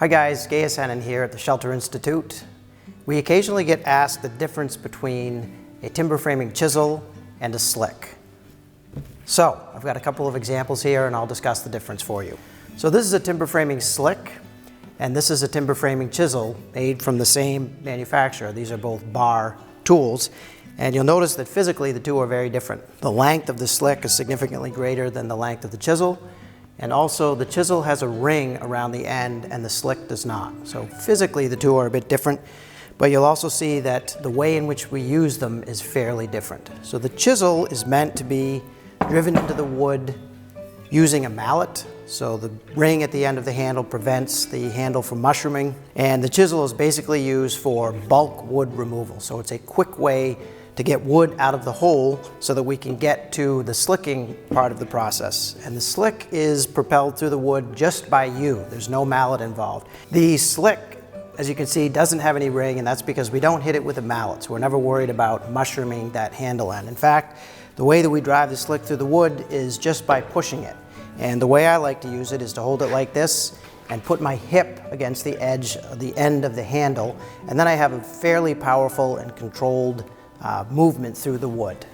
Hi guys, Gaius here at the Shelter Institute. We occasionally get asked the difference between a timber framing chisel and a slick. So I've got a couple of examples here and I'll discuss the difference for you. So this is a timber framing slick and this is a timber framing chisel made from the same manufacturer. These are both bar tools and you'll notice that physically the two are very different. The length of the slick is significantly greater than the length of the chisel. And also the chisel has a ring around the end and the slick does not. So physically the two are a bit different, but you'll also see that the way in which we use them is fairly different. So the chisel is meant to be driven into the wood using a mallet. So the ring at the end of the handle prevents the handle from mushrooming. And the chisel is basically used for bulk wood removal. So it's a quick way to get wood out of the hole so that we can get to the slicking part of the process. And the slick is propelled through the wood just by you. There's no mallet involved. The slick, as you can see, doesn't have any ring, and that's because we don't hit it with a mallet. So we're never worried about mushrooming that handle end. In fact, the way that we drive the slick through the wood is just by pushing it. And the way I like to use it is to hold it like this and put my hip against the edge of the end of the handle. And then I have a fairly powerful and controlled movement through the wood.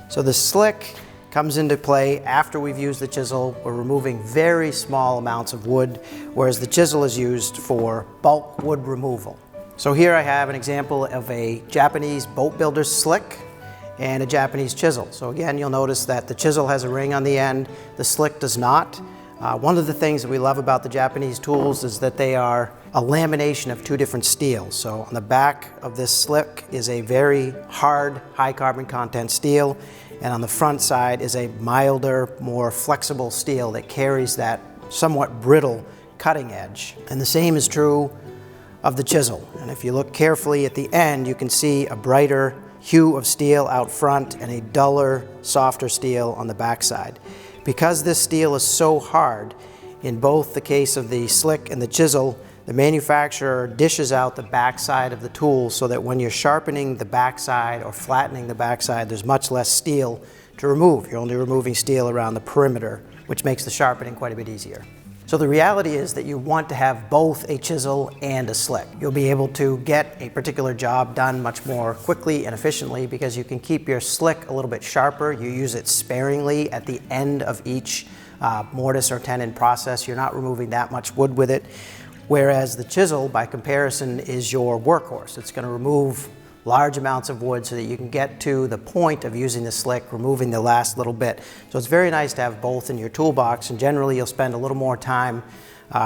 So the slick comes into play after we've used the chisel. We're removing very small amounts of wood, whereas the chisel is used for bulk wood removal. So here I have an example of a Japanese boat builder's slick and a Japanese chisel. So again, you'll notice that the chisel has a ring on the end, the slick does not. One of the things that we love about the Japanese tools is that they are a lamination of two different steels. So on the back of this slick is a very hard, high carbon content steel, and on the front side is a milder, more flexible steel that carries that somewhat brittle cutting edge. And the same is true of the chisel. And if you look carefully at the end, you can see a brighter hue of steel out front and a duller, softer steel on the back side. Because this steel is so hard, in both the case of the slick and the chisel, the manufacturer dishes out the backside of the tool so that when you're sharpening the backside or flattening the backside, there's much less steel to remove. You're only removing steel around the perimeter, which makes the sharpening quite a bit easier. So the reality is that you want to have both a chisel and a slick. You'll be able to get a particular job done much more quickly and efficiently because you can keep your slick a little bit sharper. You use it sparingly at the end of each mortise or tenon process. You're not removing that much wood with it. Whereas the chisel, by comparison, is your workhorse. It's going to remove large amounts of wood so that you can get to the point of using the slick, removing the last little bit. So it's very nice to have both in your toolbox, and generally you'll spend a little more time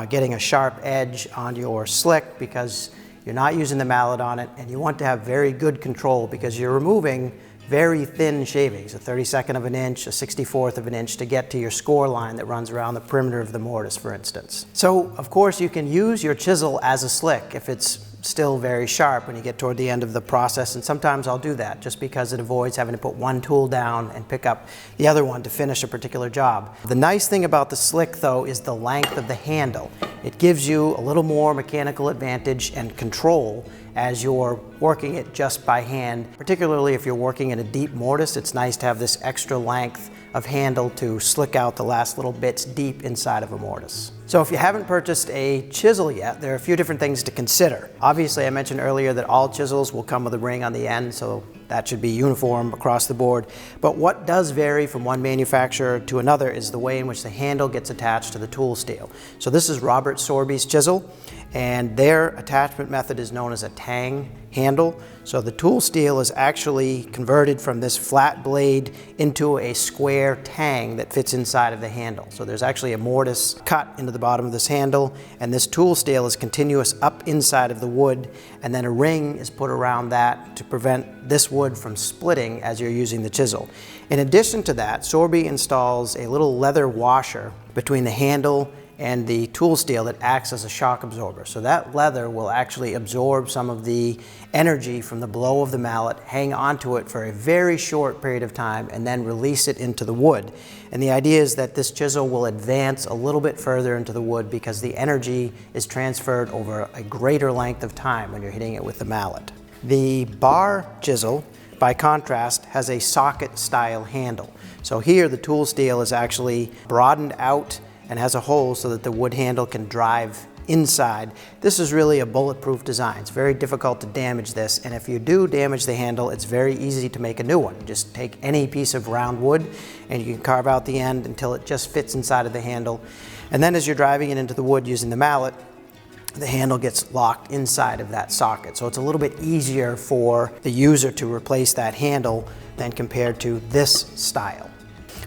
getting a sharp edge on your slick because you're not using the mallet on it, and you want to have very good control because you're removing very thin shavings, a 32nd of an inch, a 64th of an inch to get to your score line that runs around the perimeter of the mortise, for instance. So of course you can use your chisel as a slick if it's still very sharp when you get toward the end of the process, and sometimes I'll do that just because it avoids having to put one tool down and pick up the other one to finish a particular job. The nice thing about the slick though is the length of the handle. It gives you a little more mechanical advantage and control as you're working it just by hand. Particularly if you're working in a deep mortise, it's nice to have this extra length of handle to slick out the last little bits deep inside of a mortise. So if you haven't purchased a chisel yet, there are a few different things to consider. Obviously, I mentioned earlier that all chisels will come with a ring on the end, so that should be uniform across the board. But what does vary from one manufacturer to another is the way in which the handle gets attached to the tool steel. So this is Robert Sorby's chisel, and their attachment method is known as a tang handle. So the tool steel is actually converted from this flat blade into a square tang that fits inside of the handle. So there's actually a mortise cut into the bottom of this handle, and this tool steel is continuous up inside of the wood, and then a ring is put around that to prevent this wood from splitting as you're using the chisel. In addition to that, Sorby installs a little leather washer between the handle and the tool steel that acts as a shock absorber. So that leather will actually absorb some of the energy from the blow of the mallet, hang onto it for a very short period of time, and then release it into the wood. And the idea is that this chisel will advance a little bit further into the wood because the energy is transferred over a greater length of time when you're hitting it with the mallet. The bar chisel, by contrast, has a socket style handle. So here the tool steel is actually broadened out and has a hole so that the wood handle can drive inside. This is really a bulletproof design. It's very difficult to damage this, and if you do damage the handle, it's very easy to make a new one. Just take any piece of round wood and you can carve out the end until it just fits inside of the handle. And then as you're driving it into the wood using the mallet, the handle gets locked inside of that socket. So it's a little bit easier for the user to replace that handle than compared to this style.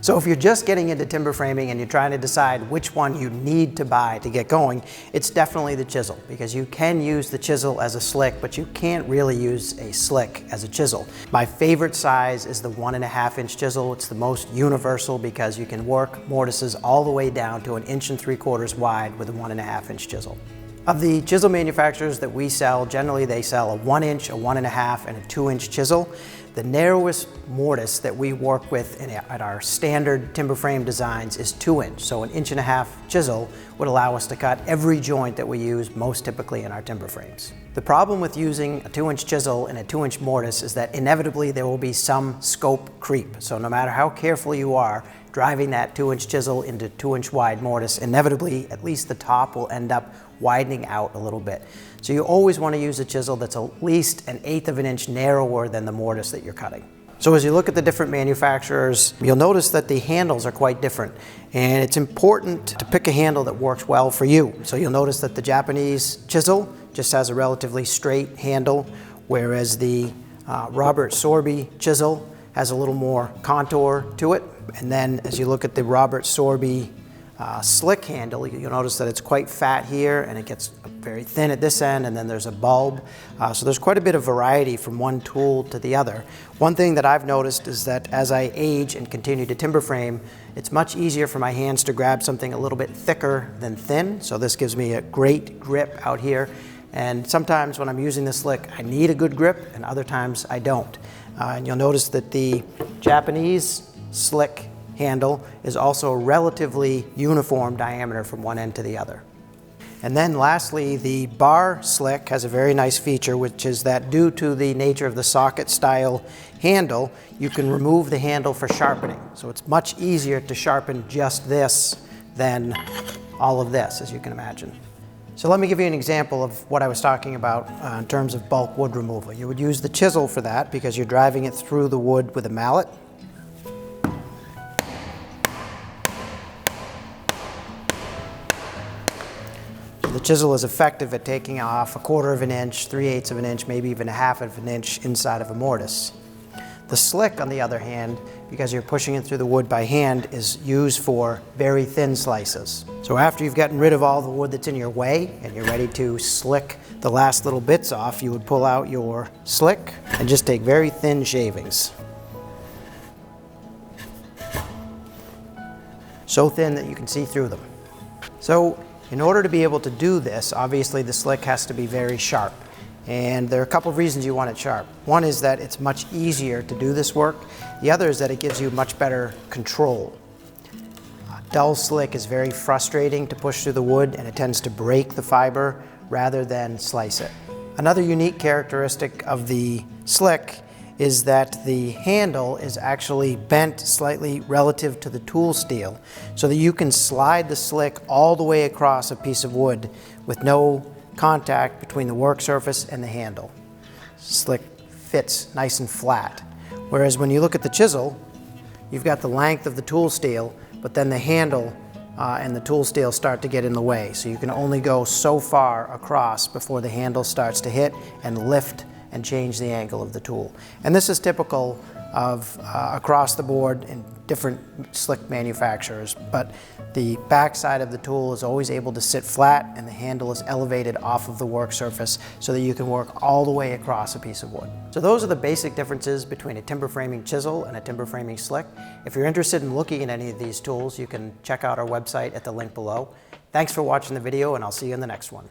So if you're just getting into timber framing and you're trying to decide which one you need to buy to get going, it's definitely the chisel, because you can use the chisel as a slick, but you can't really use a slick as a chisel. My favorite size is the 1.5 inch chisel. It's the most universal because you can work mortises all the way down to 1.75 inches wide with a 1.5 inch chisel. Of the chisel manufacturers that we sell, generally they sell a 1 inch, a 1.5, and a 2 inch chisel. The narrowest mortise that we work with at our standard timber frame designs is 2 inch. So an 1.5 inch chisel would allow us to cut every joint that we use most typically in our timber frames. The problem with using a 2 inch chisel and a 2 inch mortise is that inevitably there will be some scope creep. So no matter how careful you are driving that 2 inch chisel into 2 inch wide mortise, inevitably at least the top will end up widening out a little bit. So you always want to use a chisel that's at least 1/8 of an inch narrower than the mortise that you're cutting. So as you look at the different manufacturers, you'll notice that the handles are quite different. And it's important to pick a handle that works well for you. So you'll notice that the Japanese chisel just has a relatively straight handle, whereas the Robert Sorby chisel has a little more contour to it. And then as you look at the Robert Sorby slick handle, you'll notice that it's quite fat here and it gets very thin at this end, and then there's a bulb. So there's quite a bit of variety from one tool to the other. One thing that I've noticed is that as I age and continue to timber frame, it's much easier for my hands to grab something a little bit thicker than thin. So this gives me a great grip out here. And sometimes when I'm using the slick, I need a good grip, and other times I don't. And you'll notice that the Japanese slick handle is also a relatively uniform diameter from one end to the other. And then lastly, the bar slick has a very nice feature, which is that due to the nature of the socket style handle, you can remove the handle for sharpening. So it's much easier to sharpen just this than all of this, as you can imagine. So let me give you an example of what I was talking about in terms of bulk wood removal. You would use the chisel for that because you're driving it through the wood with a mallet. The chisel is effective at taking off 1/4 of an inch, 3/8 of an inch, maybe even 1/2 of an inch inside of a mortise. The slick, on the other hand, because you're pushing it through the wood by hand, is used for very thin slices. So after you've gotten rid of all the wood that's in your way and you're ready to slick the last little bits off, you would pull out your slick and just take very thin shavings. So thin that you can see through them. So in order to be able to do this, obviously the slick has to be very sharp. And there are a couple of reasons you want it sharp. One is that it's much easier to do this work. The other is that it gives you much better control. Dull slick is very frustrating to push through the wood, and it tends to break the fiber rather than slice it. Another unique characteristic of the slick is that the handle is actually bent slightly relative to the tool steel, so that you can slide the slick all the way across a piece of wood with no contact between the work surface and the handle. Slick fits nice and flat. Whereas when you look at the chisel, you've got the length of the tool steel, but then the handle and the tool steel start to get in the way. So you can only go so far across before the handle starts to hit and lift and change the angle of the tool. And this is typical of across the board in different slick manufacturers, but the back side of the tool is always able to sit flat and the handle is elevated off of the work surface so that you can work all the way across a piece of wood. So those are the basic differences between a timber framing chisel and a timber framing slick. If you're interested in looking at any of these tools, you can check out our website at the link below. Thanks for watching the video, and I'll see you in the next one.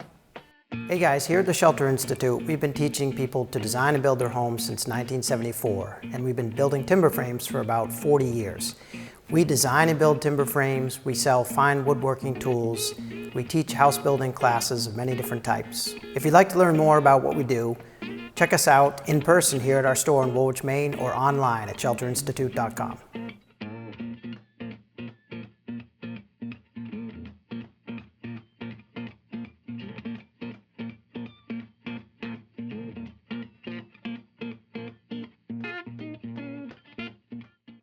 Hey guys, here at the Shelter Institute, we've been teaching people to design and build their homes since 1974, and we've been building timber frames for about 40 years. We design and build timber frames, we sell fine woodworking tools, we teach house building classes of many different types. If you'd like to learn more about what we do, check us out in person here at our store in Woolwich, Maine, or online at shelterinstitute.com.